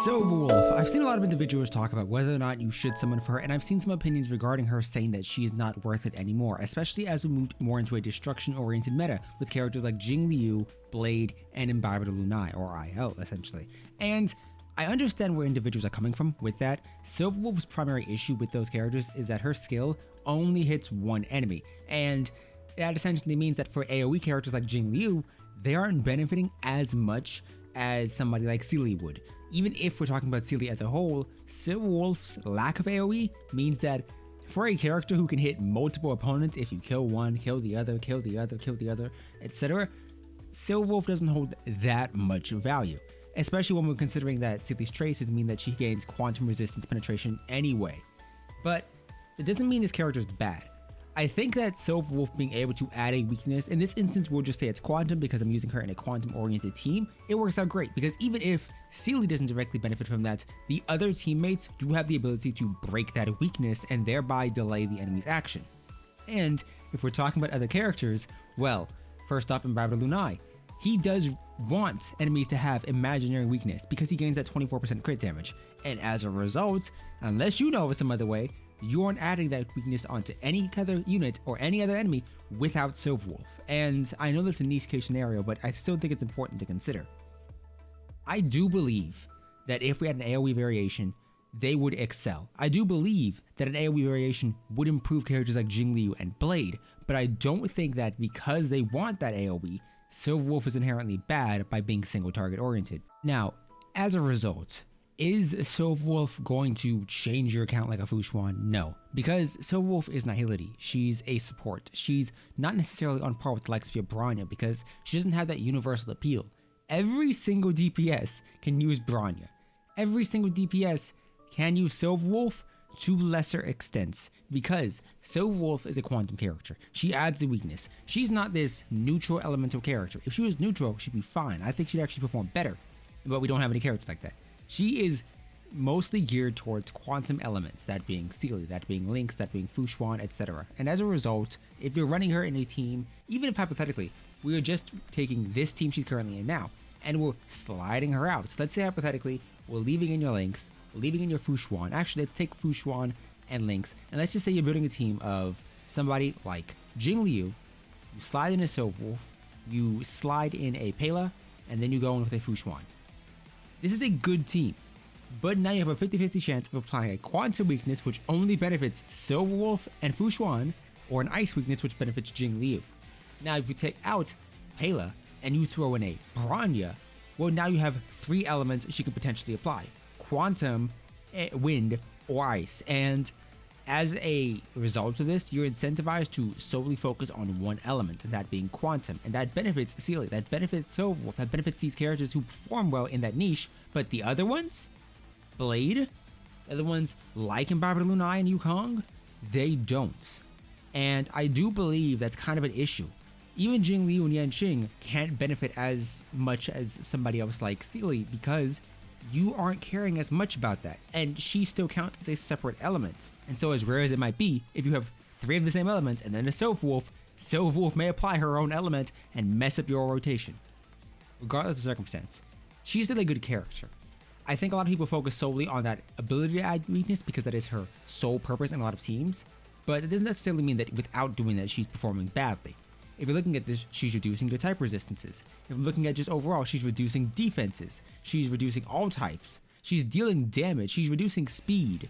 Silverwolf. I've seen a lot of individuals talk about whether or not you should summon for her, and I've seen some opinions regarding her saying that she's not worth it anymore, especially as we moved more into a destruction-oriented meta with characters like Jingliu, Blade, and Imbibed Lunai, or IL, essentially. And I understand where individuals are coming from with that. Silverwolf's primary issue with those characters is that her skill only hits one enemy, and that essentially means that for AoE characters like Jingliu, they aren't benefiting as much as somebody like Sealy would. Even if we're talking about Sealy as a whole, Silverwolf's lack of AoE means that for a character who can hit multiple opponents, if you kill one, kill the other, kill the other, kill the other, etc., Silverwolf doesn't hold that much value, especially when we're considering that Sealy's traces mean that she gains quantum resistance penetration anyway. But it doesn't mean this character is bad. I think that Silverwolf being able to add a weakness, in this instance we'll just say it's quantum because I'm using her in a quantum oriented team, it works out great because even if Sealy doesn't directly benefit from that, the other teammates do have the ability to break that weakness and thereby delay the enemy's action. And if we're talking about other characters, well, first off, Imbibed Lunai. He does want enemies to have imaginary weakness because he gains that 24% crit damage, and as a result, unless you know of some other way, you aren't adding that weakness onto any other unit or any other enemy without Silverwolf. And I know that's a niche case scenario, but I still think it's important to consider. I do believe that if we had an AoE variation, they would excel. I do believe that an AoE variation would improve characters like Jingliu and Blade, but I don't think that because they want that AoE, Silverwolf is inherently bad by being single target oriented. Now, as a result, is Silverwolf going to change your account like a Fushuan? No, because Silverwolf is Nihility. She's a support. She's not necessarily on par with the likes of Branya because she doesn't have that universal appeal. Every single DPS can use Branya. Every single DPS can use Silverwolf to lesser extents because Silverwolf is a quantum character. She adds a weakness. She's not this neutral elemental character. If she was neutral, she'd be fine. I think she'd actually perform better, but we don't have any characters like that. She is mostly geared towards quantum elements, that being Sealy, that being Lynx, that being Fushuan, etc. And as a result, if you're running her in a team, even if hypothetically, we are just taking this team she's currently in now, and we're sliding her out. So let's say hypothetically, we're leaving in your Lynx, we're leaving in your Fushuan. Actually, let's take Fushuan and Lynx, and let's just say you're building a team of somebody like Jingliu, you slide in a Silverwolf, you slide in a Pela, and then you go in with a Fushuan. This is a good team, but now you have a 50-50 chance of applying a quantum weakness which only benefits Silverwolf and Fushuan, or an ice weakness which benefits Jingliu. Now if you take out Pela and you throw in a Branya, well now you have three elements she could potentially apply: quantum, wind, or ice. And as a result of this, you're incentivized to solely focus on one element, that being quantum, and that benefits Sealy, that benefits Silverwolf, that benefits these characters who perform well in that niche. But the other ones, Blade, the other ones like Imbibed Lunai and Yukong, they don't. And I do believe that's kind of an issue. Even Jingliu and Yanqing can't benefit as much as somebody else like Sealy because you aren't caring as much about that, and she still counts as a separate element. And so as rare as it might be, if you have three of the same elements and then a Silverwolf may apply her own element and mess up your rotation. Regardless of circumstance, she's still a good character. I think a lot of people focus solely on that ability to add weakness because that is her sole purpose in a lot of teams, but it doesn't necessarily mean that without doing that she's performing badly. If you're looking at this, she's reducing your type resistances. If you're looking at just overall, she's reducing defenses. She's reducing all types. She's dealing damage. She's reducing speed,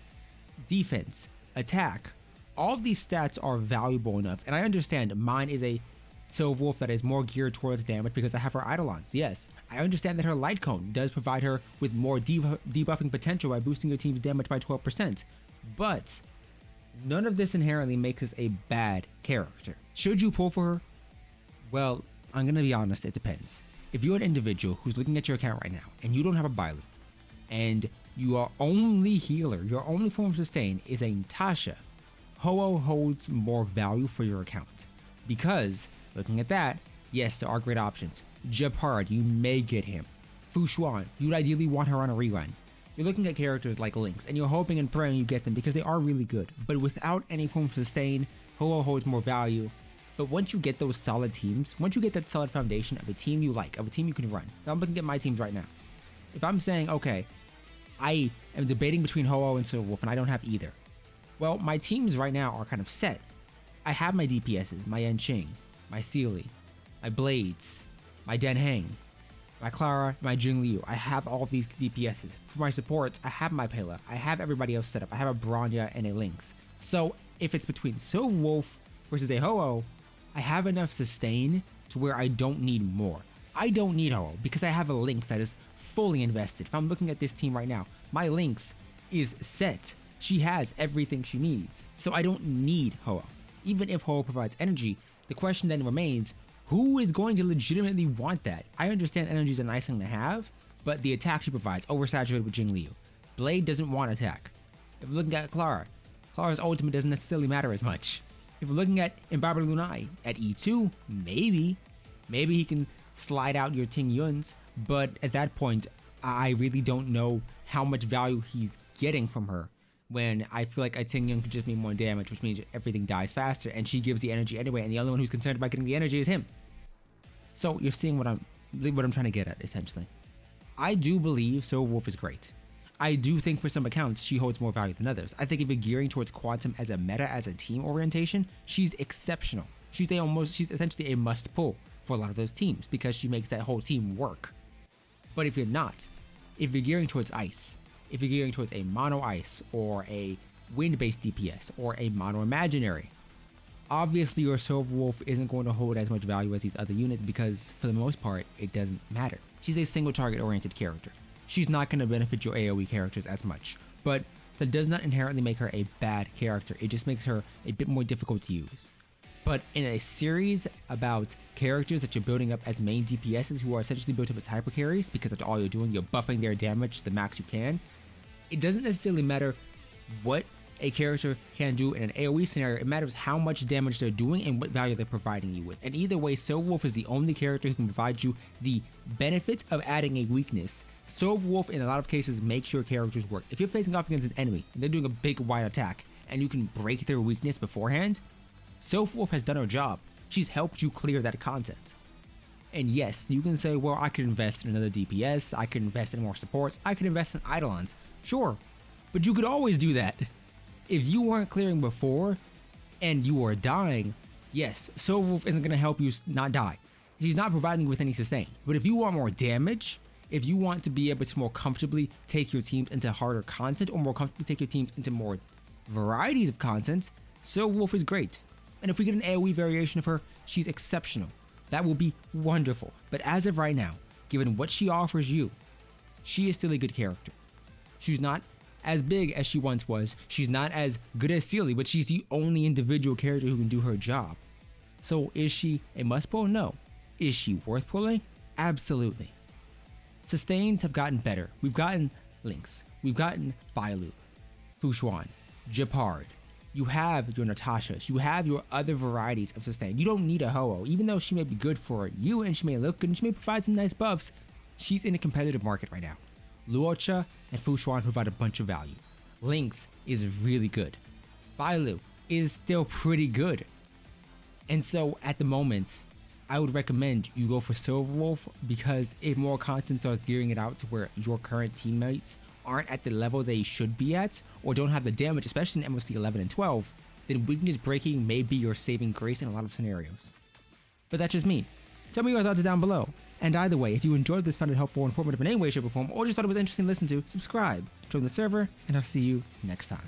defense, attack. All of these stats are valuable enough. And I understand mine is a Silverwolf that is more geared towards damage because I have her Eidolons. Yes, I understand that her Light Cone does provide her with more debuffing potential by boosting your team's damage by 12%. But none of this inherently makes us a bad character. Should you pull for her? Well, I'm going to be honest, it depends. If you're an individual who's looking at your account right now and you don't have a Bailu, and your only healer, your only form of sustain is a Natasha, Ho-Oh holds more value for your account. Because, looking at that, yes, there are great options. Japard, you may get him. Fushuan, you'd ideally want her on a rerun. You're looking at characters like Lynx, and you're hoping and praying you get them because they are really good. But without any form of sustain, Ho-Oh holds more value. But once you get those solid teams, once you get that solid foundation of a team you like, of a team you can run. Now I'm looking at my teams right now. If I'm saying, okay, I am debating between Ho-Oh and Silverwolf, and I don't have either. Well, my teams right now are kind of set. I have my DPSs, my Yanqing, my Sealy, my Blades, my Denheng, my Clara, my Jingliu. I have all of these DPSs. For my supports, I have my Pela. I have everybody else set up. I have a Bronya and a Lynx. So if it's between Silverwolf versus a Ho-Oh, I have enough sustain to where I don't need more. I don't need Ho-Oh because I have a Lynx that is fully invested. If I'm looking at this team right now, my Lynx is set. She has everything she needs. So I don't need Ho-Oh. Even if Ho-Oh provides energy, the question then remains, who is going to legitimately want that? I understand energy is a nice thing to have, but the attack she provides, oversaturated with Jingliu. Blade doesn't want attack. If we're looking at Clara, Clara's ultimate doesn't necessarily matter as much. If we're looking at Imbaber Lunai at E2, maybe he can slide out your Ting Yuns, but at that point, I really don't know how much value he's getting from her when I feel like a Ting Yun could just mean more damage, which means everything dies faster, and she gives the energy anyway, and the only one who's concerned about getting the energy is him. So you're seeing what I'm trying to get at, essentially. I do believe Silverwolf is great. I do think for some accounts, she holds more value than others. I think if you're gearing towards Quantum as a meta, as a team orientation, she's exceptional. She's essentially a must pull for a lot of those teams because she makes that whole team work. But if you're not, if you're gearing towards Ice, if you're gearing towards a mono Ice or a wind-based DPS or a mono Imaginary, obviously your Silverwolf isn't going to hold as much value as these other units because for the most part, it doesn't matter. She's a single target oriented character. She's not going to benefit your AoE characters as much, but that does not inherently make her a bad character. It just makes her a bit more difficult to use. But in a series about characters that you're building up as main DPSs who are essentially built up as hyper carries because that's all you're doing, you're buffing their damage to the max you can, it doesn't necessarily matter what a character can do in an AoE scenario. It matters how much damage they're doing and what value they're providing you with. And either way, Silverwolf is the only character who can provide you the benefits of adding a weakness. Silverwolf in a lot of cases makes your characters work. If you're facing off against an enemy and they're doing a big wide attack and you can break their weakness beforehand, Silverwolf has done her job. She's helped you clear that content. And yes, you can say, well, I could invest in another DPS, I could invest in more supports, I could invest in Eidolons. Sure, but you could always do that. If you weren't clearing before and you were dying, yes, Silverwolf isn't going to help you not die. She's not providing you with any sustain. But if you want more damage, if you want to be able to more comfortably take your teams into harder content or more comfortably take your teams into more varieties of content, Silverwolf is great. And if we get an AoE variation of her, she's exceptional. That will be wonderful. But as of right now, given what she offers you, she is still a good character. She's not as big as she once was. She's not as good as Sealy, but she's the only individual character who can do her job. So is she a must pull? No. Is she worth pulling? Absolutely. Sustains have gotten better. We've gotten Lynx. We've gotten Bailu, Fushuan, Japard. You have your Natashas. You have your other varieties of sustain. You don't need a Ho-Oh. Even though she may be good for you and she may look good and she may provide some nice buffs, she's in a competitive market right now. Luocha and Fushuan provide a bunch of value. Lynx is really good. Bailu is still pretty good. And so at the moment, I would recommend you go for Silverwolf because if more content starts gearing it out to where your current teammates aren't at the level they should be at or don't have the damage, especially in MOC 11 and 12, then weakness breaking may be your saving grace in a lot of scenarios. But that's just me. Tell me your thoughts down below. And either way, if you enjoyed this, found it helpful, informative in any way, shape, or form, or just thought it was interesting to listen to, subscribe, join the server, and I'll see you next time.